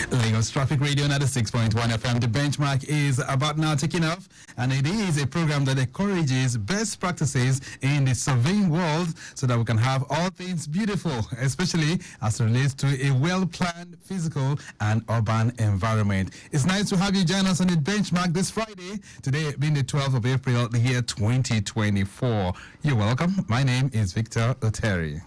Lagos Traffic Radio 96.1 FM. The benchmark is about now taking off, and it is a program that encourages best practices in the surveying world so that we can have all things beautiful, especially as it relates to a well-planned physical and urban environment. It's nice to have you join us on the benchmark this Friday, today being the 12th of April, the year 2024. You're welcome. My name is Victor Oteri.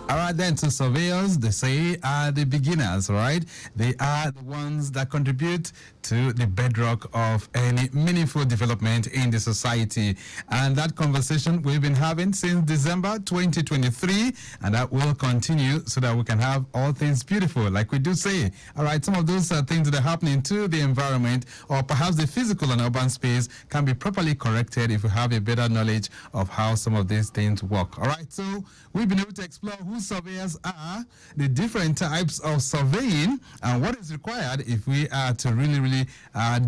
All right, then, so surveyors, they say, are the beginners, right? They are the ones that contribute to the bedrock of any meaningful development in the society. And that conversation we've been having since December 2023, and that will continue so that we can have all things beautiful, like we do say. All right, some of those things that are happening to the environment, or perhaps the physical and urban space, can be properly corrected if we have a better knowledge of how some of these things work. All right, so we've been able to explore who surveyors are, the different types of surveying, and what is required if we are to really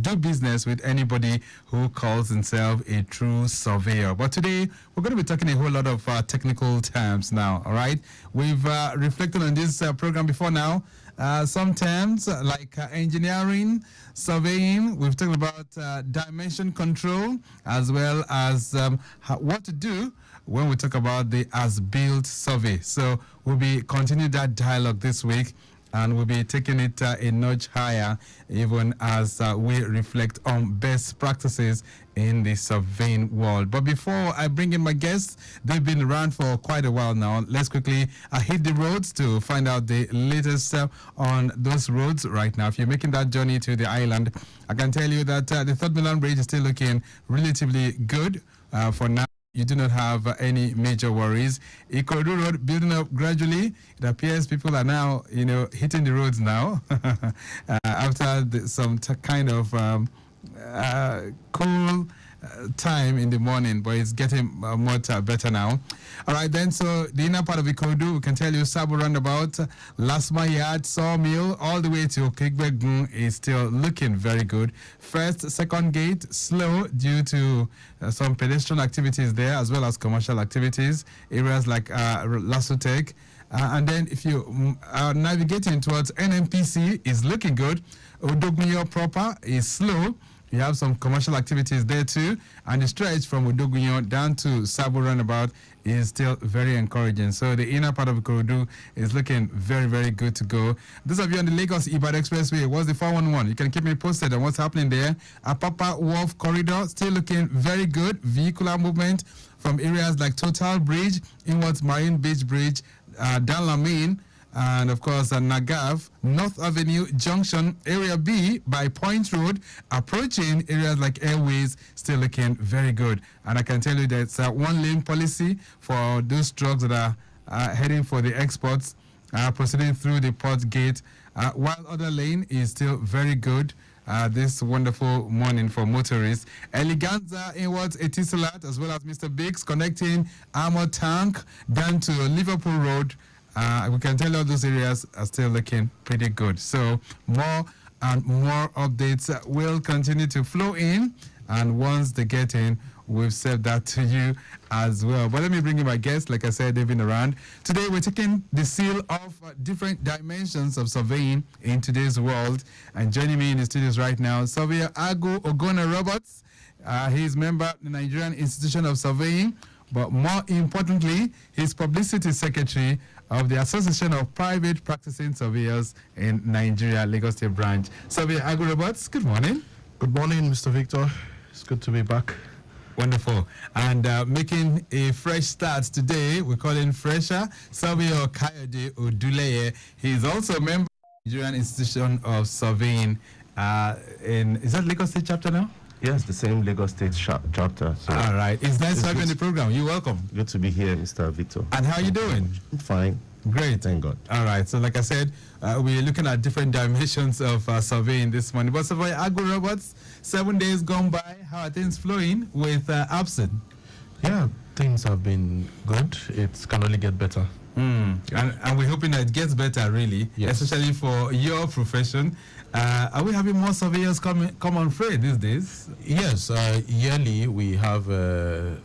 do business with anybody who calls himself a true surveyor. But today, we're going to be talking a whole lot of technical terms now, all right? We've reflected on this program before now. Some terms like engineering, surveying, we've talked about dimension control, as well as what to do when we talk about the as-built survey. So we'll be continuing that dialogue this week, and we'll be taking it a notch higher, even as we reflect on best practices in the surveying world. But before I bring in my guests, they've been around for quite a while now. Let's quickly hit the roads to find out the latest on those roads right now. If you're making that journey to the island, I can tell you that the Third Mainland Bridge is still looking relatively good for now. You do not have any major worries. Ikorodu Road building up gradually. It appears people are now, hitting the roads now after some kind of cool time in the morning, but it's getting much better now. All right, then, so the inner part of Ikorodu, we can tell you Sabo Roundabout, Lasma Yard, Sawmill, all the way to Okigbegun is still looking very good. First, second gate, slow due to some pedestrian activities there, as well as commercial activities, areas like Lasutech. And then if you are navigating towards NMPC, is looking good. Odogunyo proper is slow. You have some commercial activities there too, and the stretch from Odogunyo down to Sabo Roundabout is still very encouraging. So the inner part of Ikorodu is looking very, very good to go. Those of you on the Lagos-Ibadan Expressway, what's the 411? You can keep me posted on what's happening there. Apapa Wharf Corridor, still looking very good. Vehicular movement from areas like Total Bridge, inwards Marine Beach Bridge, down Lamine, and of course Nagav, North Avenue Junction, Area B by Point Road, approaching areas like Airways, still looking very good. And I can tell you that it's a one-lane policy for those trucks that are heading for the exports, proceeding through the port gate, while other lane is still very good. This wonderful morning for motorists. Eleganza inwards Etisalat, as well as Mr. Biggs, connecting Armor Tank down to Liverpool Road. We can tell all those areas are still looking pretty good. So more and more updates will continue to flow in, and once they get in, we've said that to you as well. But let me bring in my guests. Like I said, they've been around. Today, we're taking the seal of different dimensions of surveying in today's world. And joining me in the studios right now, Surveyor Agu Ogona Roberts. He's member of the Nigerian Institution of Surveying, but more importantly, he's publicity secretary of the Association of Private Practicing Surveyors in Nigeria, Lagos State Branch. Surveyor Agu Roberts, good morning. Good morning, Mr. Victor. It's good to be back. Wonderful. And making a fresh start today, we call him Fresher, Surveyor Kayode Oduleye. He's also a member of the Nigerian Institution of Surveying is that Lagos State chapter now? Yes, the same Lagos State chapter. So all right. It's nice to have you on the program. You're welcome. Good to be here, Mr. Victor. And how are you doing? I'm fine. Great. Thank God. All right. So like I said, we're looking at different dimensions of surveying this morning. But Surveyor Agu Roberts, 7 days gone by, how are things flowing with ABSIN? Yeah, things have been good. It can only get better. And we're hoping that it gets better, really, especially for your profession. Are we having more surveyors come on free these days? Yes, yearly we have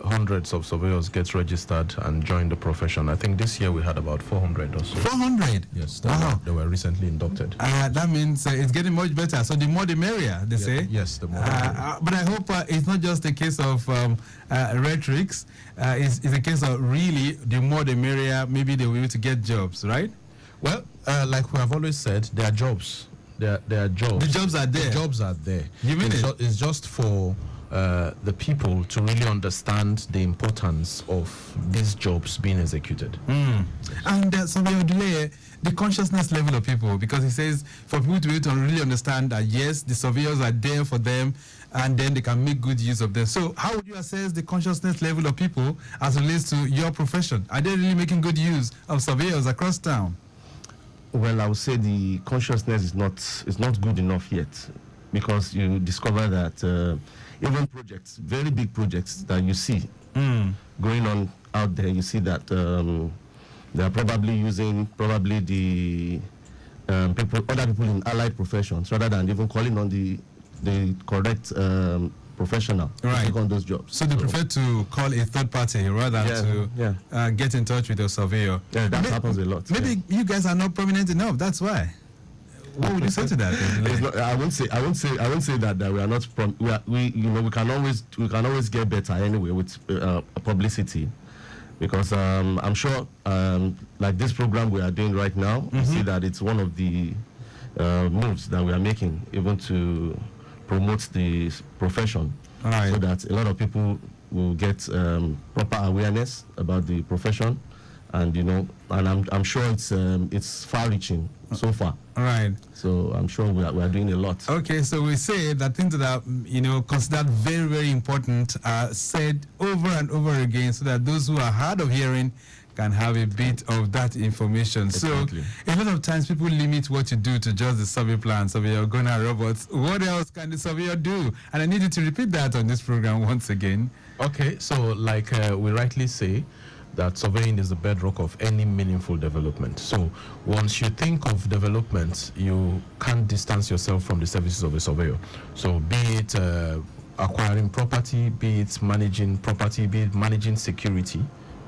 hundreds of surveyors get registered and join the profession. I think this year we had about 400 or so. 400? Yes, they were recently inducted. That means it's getting much better. So the more the merrier, they say. Yes, the more the merrier. But I hope it's not just a case of rhetorics. It's a case of really the more the merrier. Maybe they will be able to get jobs, right? Well, like we have always said, there are jobs. There are jobs. The jobs are there. The jobs are there. You mean it's just for the people to really understand the importance of these jobs being executed. And Surveyor Delay, the consciousness level of people, because he says for people to be able to really understand that yes, the surveyors are there for them, and then they can make good use of them. So how would you assess the consciousness level of people as it relates to your profession? Are they really making good use of surveyors across town? Well, I would say the consciousness is not good enough yet, because you discover that even projects, very big projects that you see going on out there, you see that they are probably using the other people in allied professions rather than even calling on the correct professional to take on those jobs. So they prefer to call a third party rather than to get in touch with a surveyor. Yeah, that happens a lot. Maybe you guys are not prominent enough. That's why. What would you say to that? I won't say that we are not. We can always get better anyway with publicity, because I'm sure like this program we are doing right now, you see that it's one of the moves that we are making even to promote the profession, so that a lot of people will get proper awareness about the profession, and and I'm sure it's far-reaching so far. Right. So I'm sure we are doing a lot. Okay, so we say that things that are considered very, very important are said over and over again, so that those who are hard of hearing can have a bit of that information. Exactly. So a lot of times people limit what you do to just the survey plan, surveyor Gunnar Roberts. What else can the surveyor do? And I need you to repeat that on this program once again. Okay, so like we rightly say, that surveying is the bedrock of any meaningful development. So once you think of development, you can't distance yourself from the services of a surveyor. So be it acquiring property, be it managing property, be it managing security,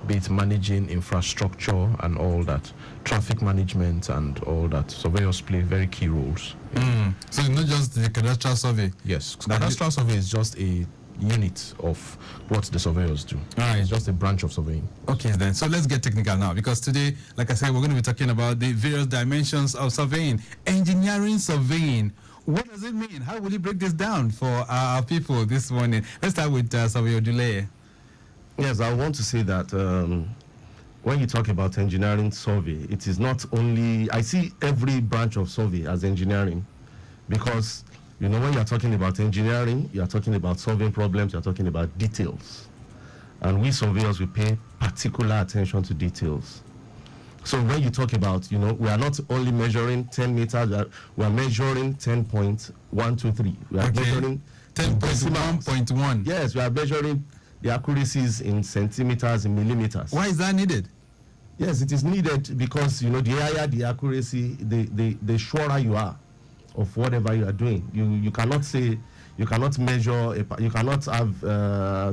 be it managing infrastructure and all that, traffic management and all that. Surveyors play very key roles. So it's not just the cadastral survey? Yes, cadastral survey is just a unit of what the surveyors do. It's just a branch of surveying. Okay, then. So let's get technical now, because today, like I said, we're going to be talking about the various dimensions of surveying. Engineering surveying. What does it mean? How will you break this down for our people this morning? Let's start with Surveyor Delay. Yes, I want to say that when you talk about engineering survey, it is not only, I see every branch of survey as engineering, because when you're talking about engineering, you're talking about solving problems, you're talking about details. And we surveyors, we pay particular attention to details. So when you talk about, we are not only measuring 10 meters, we are measuring 10.123. We are measuring 10.1.1. Yes, we are measuring the accuracies in centimeters, in millimeters. Why is that needed? Yes, it is needed because, the higher the accuracy, the surer you are of whatever you are doing. You cannot say, you cannot measure, you cannot have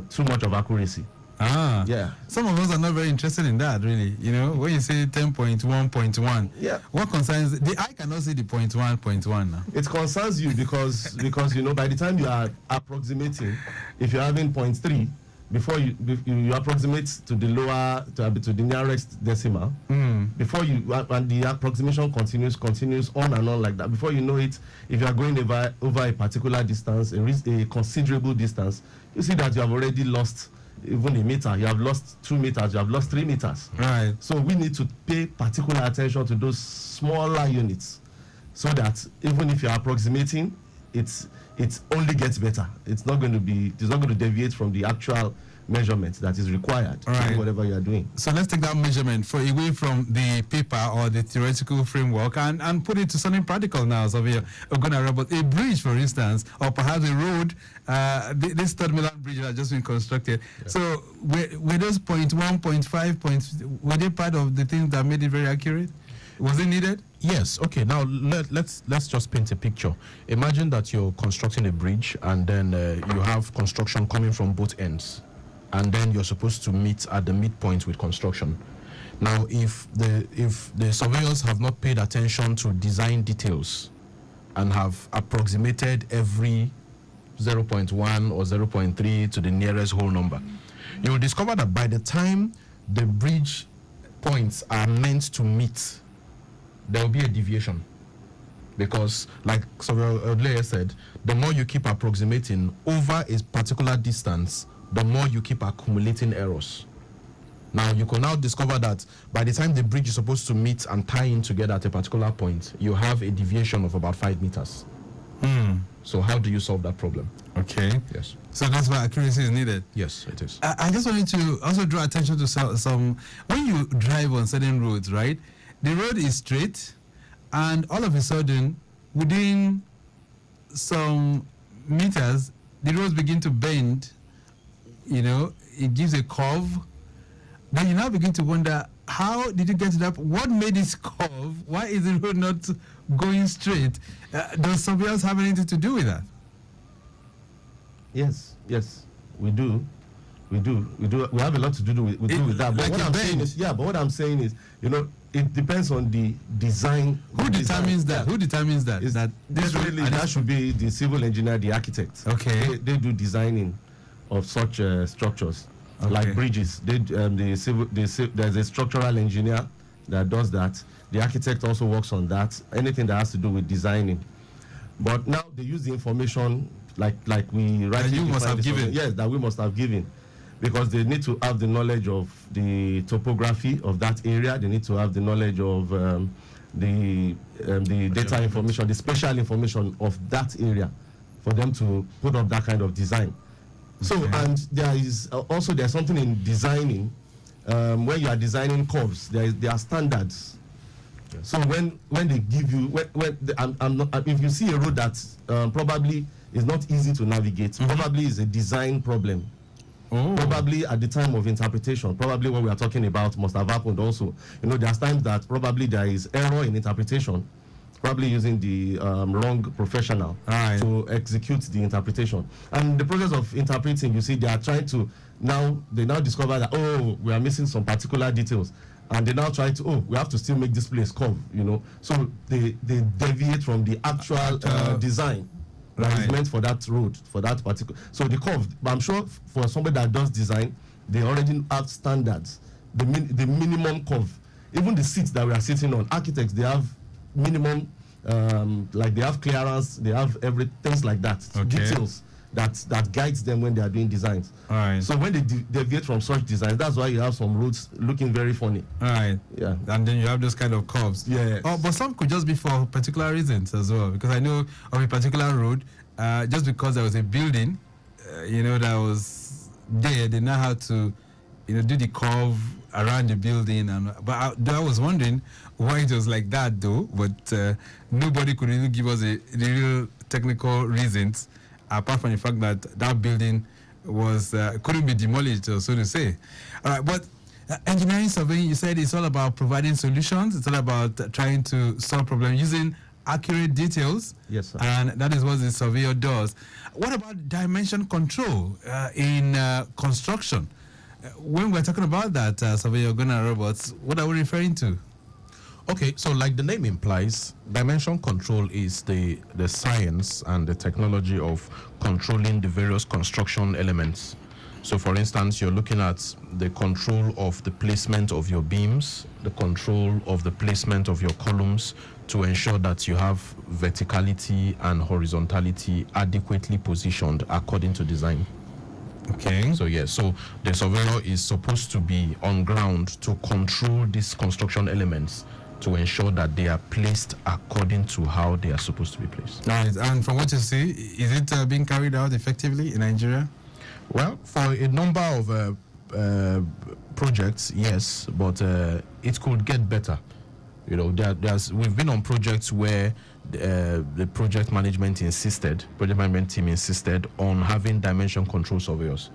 too much of accuracy. Yeah. Some of us are not very interested in that, really. When you say 10.1.1, what concerns the eye cannot see the 0.1.1 now. It concerns you because by the time you are approximating, if you're having 0.3, before you approximate to the lower to the nearest decimal, before you and the approximation continues on and on like that. Before you know it, if you are going over a particular distance, a considerable distance, you see that you have already lost even a meter. You have lost 2 meters. You have lost 3 meters. Right. So we need to pay particular attention to those smaller units, so that even if you are approximating, it only gets better. It's not going to deviate from the actual measurement that is required to do whatever you are doing. So let's take that measurement away from the paper or the theoretical framework and put it to something practical now. So we are going to robot a bridge, for instance, or perhaps a road. This Third Milan Bridge has just been constructed. Yeah. So were those 0.1, 0.5 points, were they part of the things that made it very accurate? Was it needed? Yes. Okay. Now let's just paint a picture. Imagine that you're constructing a bridge, and then you have construction coming from both ends, and then you're supposed to meet at the midpoint with construction. Now, if the surveyors have not paid attention to design details and have approximated every 0.1 or 0.3 to the nearest whole number, you will discover that by the time the bridge points are meant to meet, there will be a deviation, because, like Surveyor Oteri said, the more you keep approximating over a particular distance, the more you keep accumulating errors. Now, you can now discover that by the time the bridge is supposed to meet and tie in together at a particular point, you have a deviation of about 5 meters. So how do you solve that problem? Okay. Yes. So that's why accuracy is needed. Yes, it is. I just wanted to also draw attention to some when you drive on certain roads, right? The road is straight, and all of a sudden, within some meters, the roads begin to bend. You know, it gives a curve. Then you now begin to wonder, how did you get to that? What made this curve? Why is the road not going straight? Does surveyors have anything to do with that? Yes, we do. We have a lot to do with that. But what I'm saying is, you know, it depends on the design. Who determines that? Who determines that? That should be the civil engineer, the architect. Okay. They do designing of such structures, like bridges. There's a structural engineer that does that. The architect also works on that. Anything that has to do with designing. But now they use the information like we that you must have given. Yes, that we must have given. Because they need to have the knowledge of the topography of that area. They need to have the knowledge of the data information, the spatial information of that area, for them to put up that kind of design. So, and there's something in designing. When you are designing curves, there are standards. Yes. So when they give you, if you see a road that probably is not easy to navigate, probably is a design problem. Probably at the time of interpretation, probably what we are talking about must have happened also. You know, there's times that probably there is error in interpretation, probably using the wrong professional to execute the interpretation. And the process of interpreting, you see, they are trying to they now discover that, we are missing some particular details. And they now try to, we have to still make this place curve, you know. So they deviate from the actual design that is meant for that road, for that particular. So the curve, but I'm sure for somebody that does design, they already have standards, the minimum curve. Even the seats that we are sitting on, architects, they have minimum, like they have clearance, they have things like that, details that guides them when they are doing designs. So when they deviate from such designs, that's why you have some roads looking very funny. Yeah. And then you have those kind of curves. Yeah. But some could just be for particular reasons as well. Because I know of a particular road, just because there was a building, that was there, they now had to, do the curve around the building. But I was wondering why it was like that, though. But nobody could really give us the real technical reasons, apart from the fact that that building was couldn't be demolished, so to say. All right, but engineering surveying, you said it's all about providing solutions. It's all about trying to solve problems using accurate details. Yes, sir. And that is what the surveyor does. What about dimension control in construction? When we're talking about that, Surveyor Gunnar Roberts, what are we referring to? Okay, so like the name implies, dimension control is the science and the technology of controlling the various construction elements. So for instance, you're looking at the control of the placement of your beams, the control of the placement of your columns to ensure that you have verticality and horizontality adequately positioned according to design. Okay. So yes, so the surveyor is supposed to be on ground to control these construction elements to ensure that they are placed according to how they are supposed to be placed. Right. And from what you see, is it being carried out effectively in Nigeria? Well, for a number of projects, yes, but it could get better. You know, we've been on projects where the project management team insisted on having dimension control surveyors.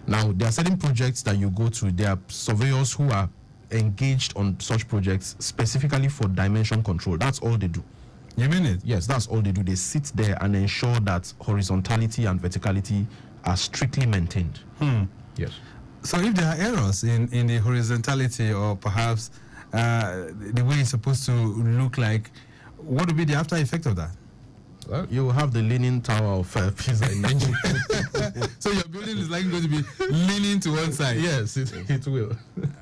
Now, there are certain projects that you go to, there are surveyors who are engaged on such projects specifically for dimension control. That's all they do. You mean it? Yes, that's all they do. They sit there and ensure that horizontality and verticality are strictly maintained. Yes. So if there are errors in the horizontality or perhaps the way it's supposed to look like, what would be the after effect of that? Well, you will have the leaning tower of Pisa in Nigeria. So your building is likely going to be leaning to one side. Yes, it will.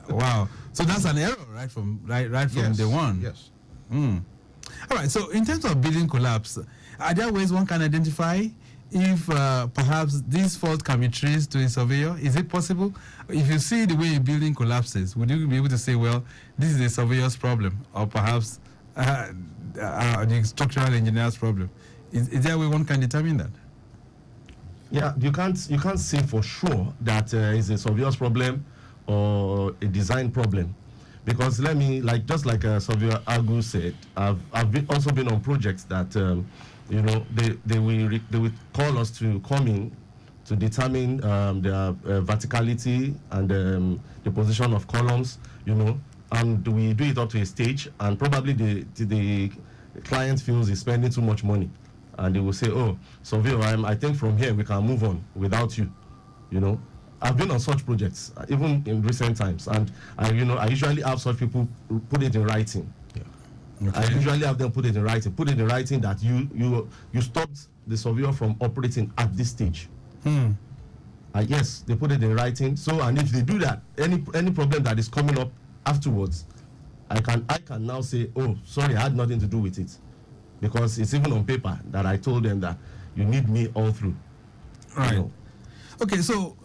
Wow. So that's an error right from Yes. day one. Yes. All right. So in terms of building collapse, are there ways one can identify if perhaps this fault can be traced to a surveyor? Is it possible? If you see the way a building collapses, would you be able to say, well, this is a surveyor's problem, or perhaps the structural engineer's problem? Is there a way one can determine that? Yeah, you can't say for sure that it's a surveyor's problem or a design problem, because just like Surveyor Agu said, I've also been on projects that they will call us to come in to determine their verticality and the position of columns, and we do it up to a stage, and probably the client feels he's spending too much money, and they will say, oh, surveyor, I think from here we can move on without you. I've been on such projects even in recent times, and I usually have such people put it in writing. Okay. I usually have them put it in writing that you stopped the surveyor from operating at this stage. Yes, they put it in writing. So, and if they do that, any problem that is coming up afterwards, I can now say, oh, sorry, I had nothing to do with it, because it's even on paper that I told them that you need me all through. Right. Okay, so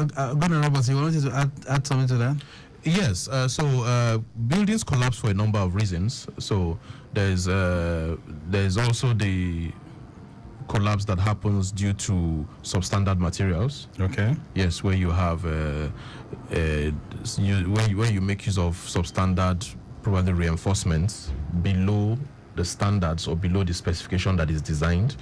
Governor Roberts, you wanted to add something to that? Yes. So buildings collapse for a number of reasons. So there's also the collapse that happens due to substandard materials. Okay. Yes, where you have where you make use of substandard, probably reinforcements below the standards or below the specification that is designed.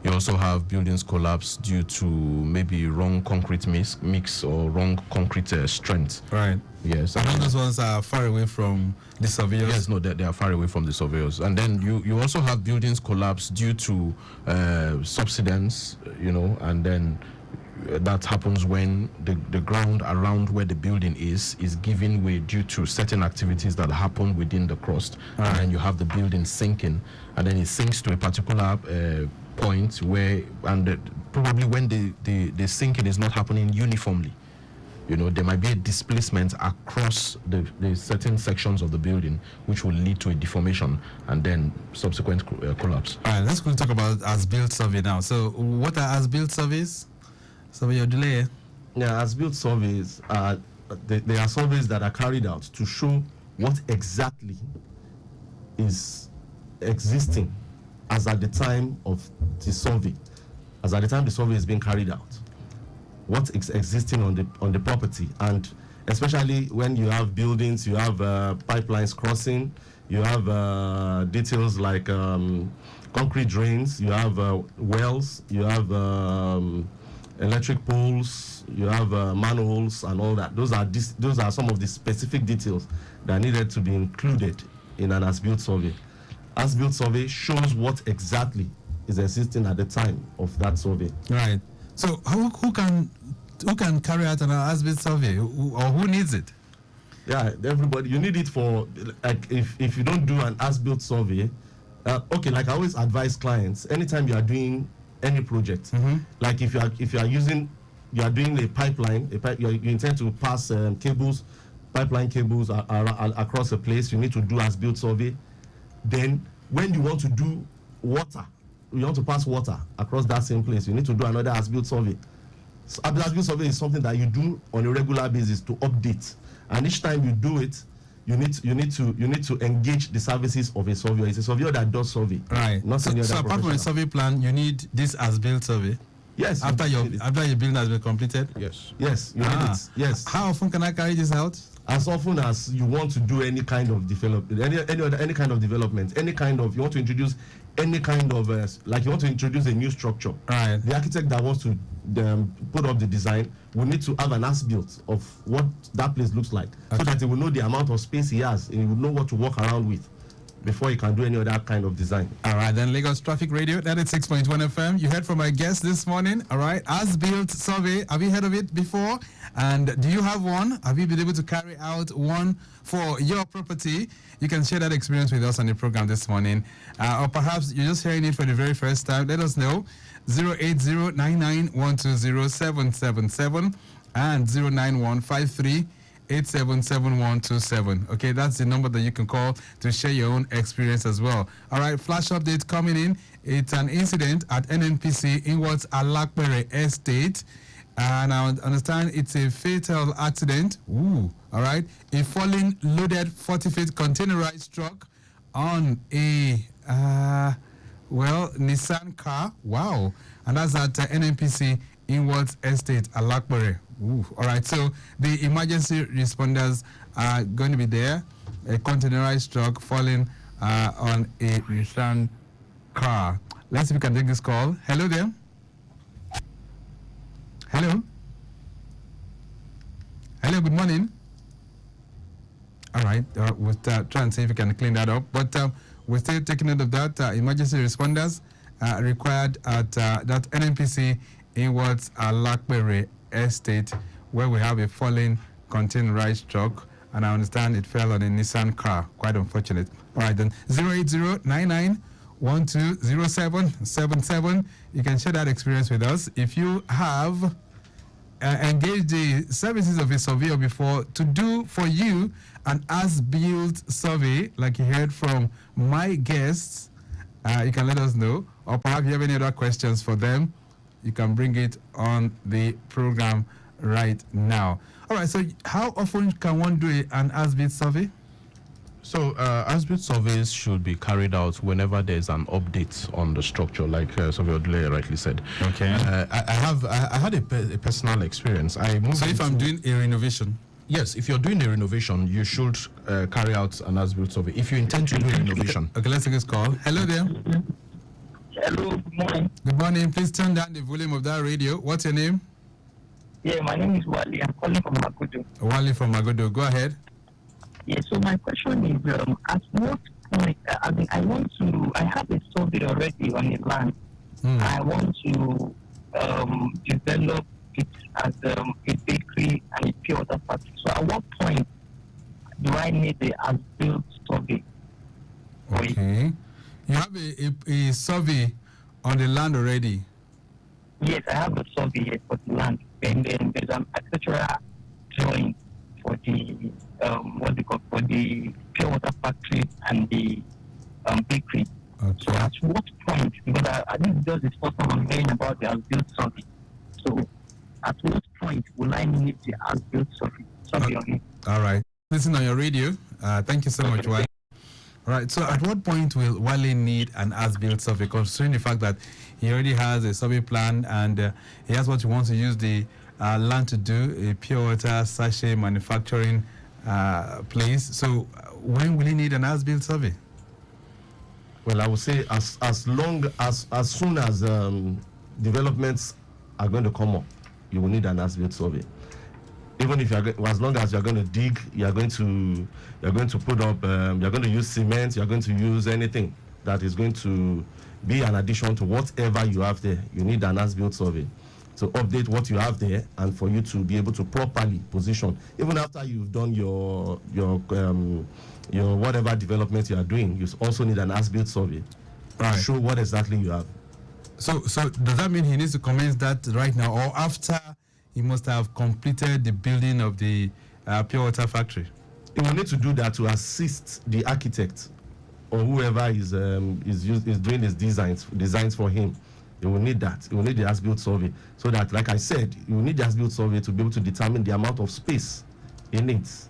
You also have buildings collapse due to maybe wrong concrete mix or wrong concrete strength. Right. Yes. And those ones are far away from the surveyors. Yes, no, they are far away from the surveyors. And then you also have buildings collapse due to subsidence, and then that happens when the ground around where the building is giving way due to certain activities that happen within the crust. Right. And then you have the building sinking, and then it sinks to a particular point where, and probably when the sinking is not happening uniformly. There might be a displacement across the certain sections of the building, which will lead to a deformation and then subsequent collapse. All right, let's go talk about as-built survey now. So what are as-built surveys? Surveyor delay. Yeah, as-built surveys are they are surveys that are carried out to show what exactly is existing as at the time of the survey, as at the time the survey is being carried out. What is existing on the property, and especially when you have buildings, you have pipelines crossing, you have details like concrete drains, you have wells, you have electric poles, you have manholes and all that. Those are some of the specific details that needed to be included in an as-built survey. As-built survey shows what exactly is existing at the time of that survey. Right. So who can carry out an as-built survey, or who needs it? Yeah, everybody. You need it for, like, if you don't do an as-built survey, okay. Like I always advise clients, anytime you are doing any project, like if you are doing a pipeline, you intend to pass pipeline cables across a place, you need to do as-built survey. Then when you want to do water, you want to pass water across that same place, you need to do another as-built survey. So as-built survey is something that you do on a regular basis to update, and each time you do it, you need to engage the services of a surveyor. It's a surveyor that does survey. Right. Not so apart from a survey plan, you need this as-built survey. Yes. After your building has been completed? Yes. Yes, you need it. Yes. How often can I carry this out? As often as you want to do any kind of development, any kind of development, any kind of, you want to introduce any kind of like you want to introduce a new structure. Right. The architect that wants to put up the design will need to have an as-built of what that place looks like, so that he will know the amount of space he has and he will know what to walk around with before he can do any other kind of design. All right, then Lagos Traffic Radio, 96.1 FM. You heard from my guest this morning. All right, as-built survey. Have you heard of it before? And do you have one? Have you been able to carry out one for your property? You can share that experience with us on the program this morning. Or perhaps you're just hearing it for the very first time. Let us know. 08099120777 and 09153877127. Okay, that's the number that you can call to share your own experience as well. All right, flash update coming in. It's an incident at NNPC in what's Alakpere Estate. And I understand it's a fatal accident. Ooh, all right. A falling loaded 40-feet containerized truck on a, Nissan car. Wow. And that's at NNPC Inwards Estate, Alakpere. Ooh, all right. So the emergency responders are going to be there. A containerized truck falling on a Nissan car. Let's see if we can take this call. Hello there. Hello. Hello, good morning. All right, we'll try and see if we can clean that up. But we're still taking note of that. Emergency responders required at that NNPC Inwards Alakpere Estate, where we have a falling containerized truck. And I understand it fell on a Nissan car. Quite unfortunate. All right, then 08099120777. You can share that experience with us. If you have engaged the services of a surveyor before to do for you an as-built survey, like you heard from my guests, you can let us know. Or perhaps you have any other questions for them, you can bring it on the program right now. All right, so how often can one do an as-built survey? So, as-built surveys should be carried out whenever there's an update on the structure, like Surveyor Odele rightly said. Okay. I had a personal experience. So if I'm doing a renovation? Yes, if you're doing a renovation, you should carry out an as-built survey. If you intend to do a renovation. Okay, let's take this call. Hello there. Hello, good morning. Good morning. Please turn down the volume of that radio. What's your name? Yeah, my name is Wally. I'm calling from Magodo. Wally from Magodo. Go ahead. Yeah, so my question is, at what point, I have a survey already on the land. I want to develop it as a bakery and a pure water factory. So at what point do I need the as-built survey? Okay. You have a survey on the land already? Yes, I have a survey for the land. And then there's an architectural drawing for the for the pure water factory and the bakery. Okay. So at what point, because I think this is the first time I'm hearing about the as-built survey. So at what point will I need the as-built survey on it? All right. Listen on your radio. Thank you so much, Wale. All right. So at what point will Wale need an as-built survey, considering the fact that he already has a survey plan and he has what he wants to use the land to do, a pure water sachet manufacturing place. So when will he need an as-built survey? Well, I would say as soon as developments are going to come up, you will need an as-built survey. Even if as long as you're going to dig, you're going to put up, you're going to use cement, you're going to use anything that is going to be an addition to whatever you have there. You need an as-built survey to update what you have there and for you to be able to properly position. Even after you've done your whatever development you are doing, you also need an as-built survey to show what exactly you have. So does that mean he needs to commence that right now, or after he must have completed the building of the pure water factory? He will need to do that to assist the architect or whoever is doing his designs for him. You will need that. You will need the as-built survey, so that, like I said, you will need the as-built survey to be able to determine the amount of space he needs.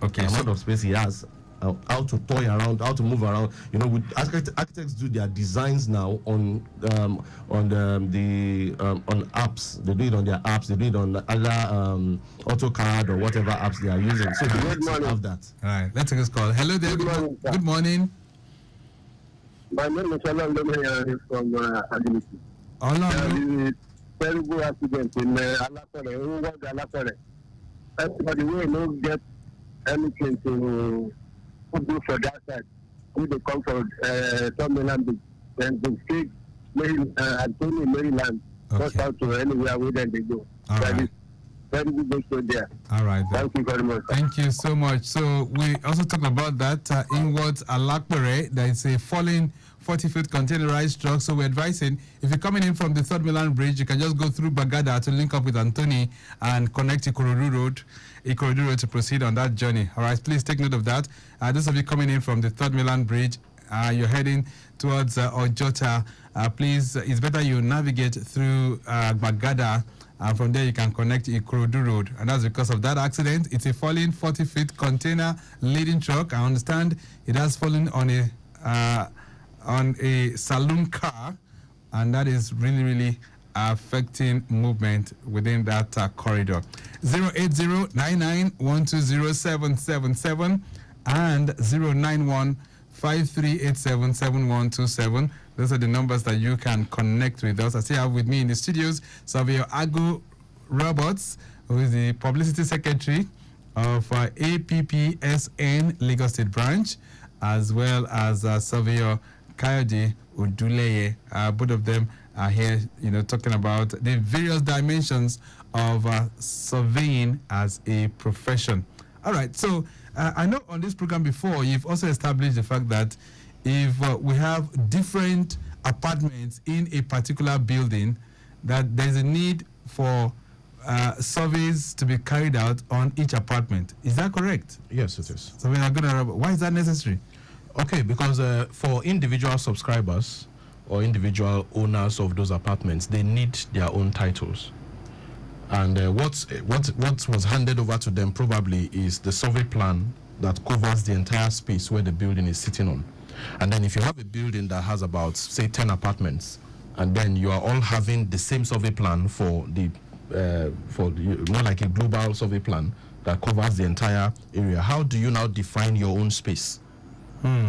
Okay. The amount of space he has. how to toy around, how to move around. You know, architects do their designs now on apps. They do it on their apps. They do it on other AutoCAD or whatever apps they are using. So they need to have that. All right, let's take this call. Hello there. Good morning. My name is Alan from Ability. Alan. Terrible accident in Alapore. Everybody will not get anything to do for that side. If they come from Maryland, then they speak Anthony, Maryland, goes out to anywhere where they go. All that right. is very good to there. All right. Thank you very much. Thank you so much. So we also talked about that inwards Alakpere. There is a falling 40-foot containerized truck. So we're advising if you're coming in from the Third Milan Bridge, you can just go through Bagada to link up with Anthony and connect Ikorodu Road to proceed on that journey. All right, please take note of that. Those of you coming in from the Third Milan Bridge, you're heading towards Ojota. Please, it's better you navigate through Bagada. And from there, you can connect Ikorodu Road. And that's because of that accident. It's a falling 40-foot container laden truck. I understand it has fallen on a saloon car. And that is really, really affecting movement within that corridor. 080-99-120-777 and 091-5387-7127. Those are the numbers that you can connect with us. I still have with me in the studios Surveyor Agu Roberts, who is the Publicity Secretary of APPSN Lagos State Branch, as well as Surveyor Kayode Oduleye. Both of them are here, talking about the various dimensions of surveying as a profession. All right, so I know on this program before, you've also established the fact that if we have different apartments in a particular building, that there's a need for surveys to be carried out on each apartment. Is that correct? Yes, it is. So we are going to. Why is that necessary? Okay, because for individual subscribers or individual owners of those apartments, they need their own titles. And what was handed over to them probably is the survey plan that covers the entire space where the building is sitting on. And then if you have a building that has about, say, 10 apartments, and then you are all having the same survey plan for more like a global survey plan that covers the entire area, how do you now define your own space?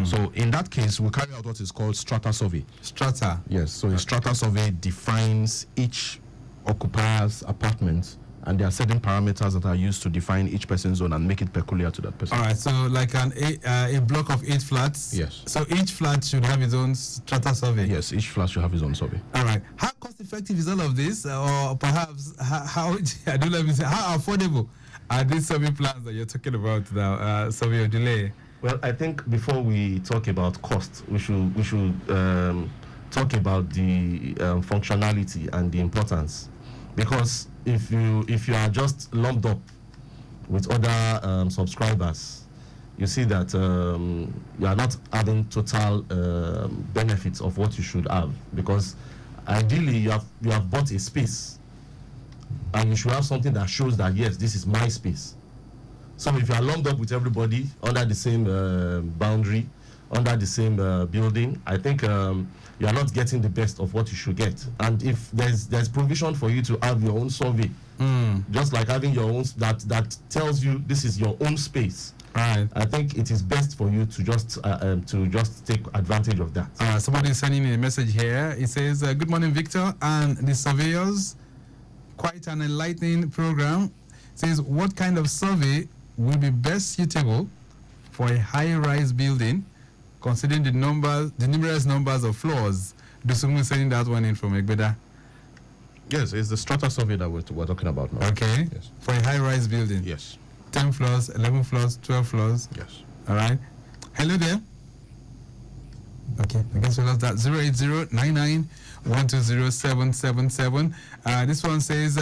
So in that case, we carry out what is called strata survey. Strata? Yes, so a strata survey defines each occupier's apartment, and there are certain parameters that are used to define each person's zone and make it peculiar to that person. All right, so like a block of 8 flats? Yes. So each flat should have its own strata survey? Yes, each flat should have its own survey. All right. How cost effective is all of this? Or perhaps, how affordable are these survey plans that you're talking about now, Surveyor Delay? Well, I think before we talk about cost, we should talk about the functionality and the importance, because if you are just lumped up with other subscribers, you see that you are not having total benefits of what you should have, because ideally you have bought a space and you should have something that shows that yes, this is my space. So if you are lumped up with everybody under the same boundary, under the same building, I think you are not getting the best of what you should get. And if there's provision for you to have your own survey, just like having your own that tells you this is your own space. Right. I think it is best for you to just take advantage of that. Somebody is sending me a message here. It says, "Good morning, Victor and the surveyors. Quite an enlightening program." It says, "What kind of survey will be best suitable for a high-rise building, considering the numerous numbers of floors?" Dusumu is sending that one in from Egbeda. Yes, it's the strata survey that we're talking about now. Okay. Yes. For a high-rise building. Yes. 10 floors, 11 floors, 12 floors. Yes. All right. Hello there. Okay, I guess we lost that. 080-99-120-777. This one says,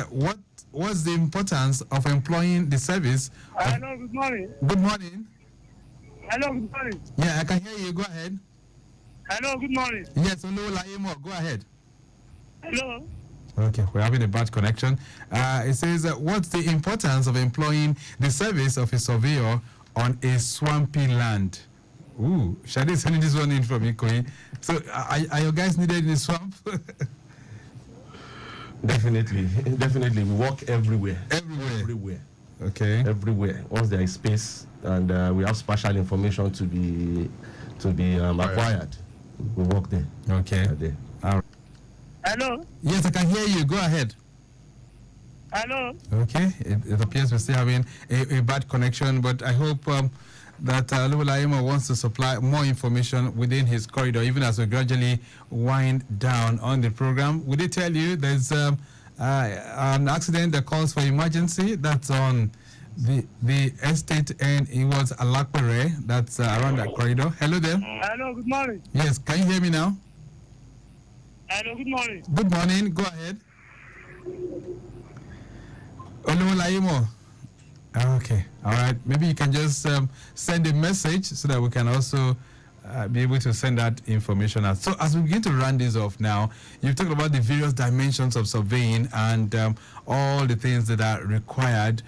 what's the importance of employing the service? Hello, good morning. Good morning. Hello, good morning. Yeah, I can hear you. Go ahead. Hello, good morning. Yes, Oluwolaimo, go ahead. Hello. Okay, we're having a bad connection. It says, what's the importance of employing the service of a surveyor on a swampy land. Ooh, Shade is sending this one in from Ikoyi. So, are your guys needed in the swamp? Definitely. We walk everywhere. Everywhere. Okay. Everywhere. Once there is space and we have special information to be acquired, we walk there. Okay. There. All right. Hello? Yes, I can hear you. Go ahead. Hello? Okay. It appears we're still having a bad connection, but I hope that Lubulaimo wants to supply more information within his corridor, even as we gradually wind down on the program. We did tell you there's an accident that calls for emergency. That's on the estate, and it was Alakpere. That's around that corridor. Hello there. Hello, good morning. Yes, can you hear me now? Hello, good morning. Good morning. Go ahead. Olumolaimo. Okay. All right. Maybe you can just send a message so that we can also be able to send that information out. So as we begin to round this off now, you've talked about the various dimensions of surveying and all the things that are required.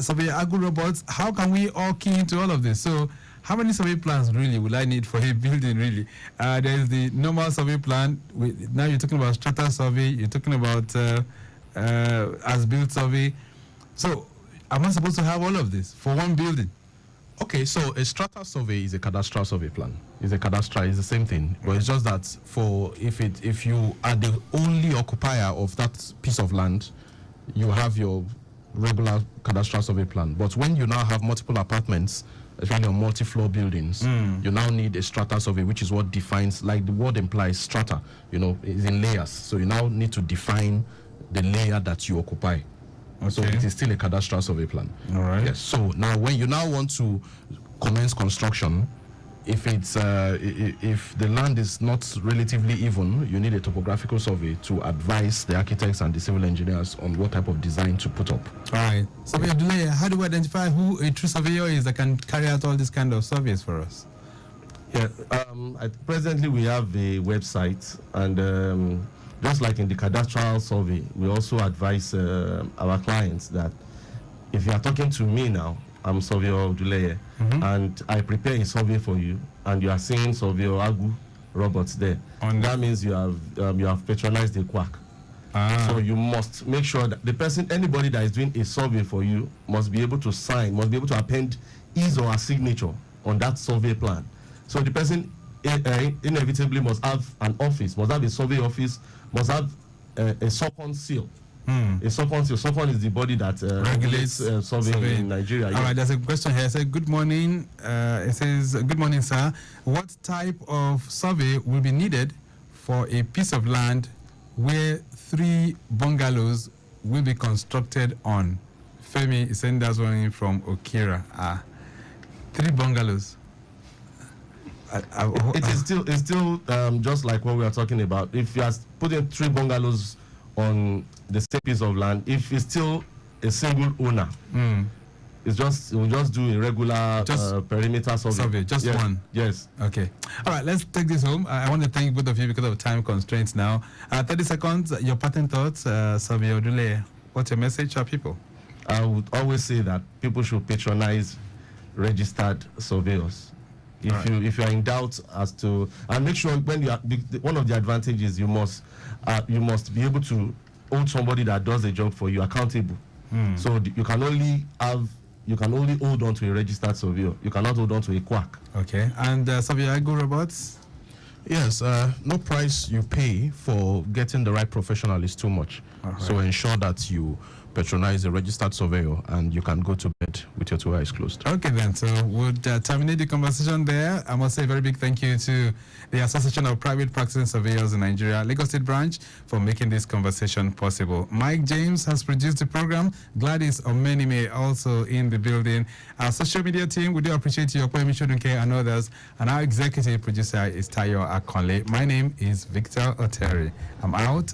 Surveyor Agu Robots, how can we all key into all of this? So how many survey plans really will I need for a building really? There's the normal survey plan. Now you're talking about strata survey. You're talking about as-built survey. So am I supposed to have all of this for one building? Okay, so a strata survey is a cadastral survey plan. It's the same thing. But it's just that if you are the only occupier of that piece of land, you have your regular cadastral survey plan. But when you now have multiple apartments, especially on multi-floor buildings, you now need a strata survey, which is what defines, like the word implies, strata, is in layers. So you now need to define the layer that you occupy. Okay. So it is still a cadastral survey plan. All right. Yes. So now, when you now want to commence construction, if the land is not relatively even, you need a topographical survey to advise the architects and the civil engineers on what type of design to put up. All right. Surveyor Abdullah, how do we identify who a true surveyor is that can carry out all these kind of surveys for us? Yeah. Presently, we have a website, and just like in the cadastral survey, we also advise our clients that if you are talking to me now, I'm Surveyor Abdullah, and I prepare a survey for you, and you are seeing Surveyor Agu Robots there. That means you have patronized the quack. So you must make sure that anybody that is doing a survey for you must be able to sign, must be able to append his or her signature on that survey plan. So the person inevitably must have an office, must have a survey office, must have a SOCON seal. A SOCON seal. SOCON is the body that regulates surveying in Nigeria. All right, there's a question here. It says, good morning. It says, good morning, sir. What type of survey will be needed for a piece of land where 3 bungalows will be constructed on? Femi is saying that's one from Okira. 3 bungalows. It's still just like what we are talking about. If you are putting 3 bungalows on the same piece of land, if it's still a single owner, we'll just do a regular perimeter survey. Just one. Yes. Okay. All right. Let's take this home. I want to thank both of you because of time constraints. Now, 30 seconds. Your patent thoughts, Surveyor Odule. What's your message to people? I would always say that people should patronize registered surveyors. If you are in doubt as to, and make sure when you are, one of the advantages you must be able to hold somebody that does a job for you accountable. So you can only hold on to a registered surveyor. You cannot hold on to a quack. Okay. And Surveyor Agu Robots? Yes. No price you pay for getting the right professional is too much. Right. So ensure that you patronize a registered surveyor, and you can go to bed with your 2 eyes closed. Okay, then. So we'll terminate the conversation there. I must say a very big thank you to the Association of Private Practicing Surveyors in Nigeria, Lagos State Branch, for making this conversation possible. Mike James has produced the program. Gladys Omenime also in the building. Our social media team, we do appreciate your Kwemi Chodunke and others. And our executive producer is Tayo Akonle. My name is Victor Oteri. I'm out.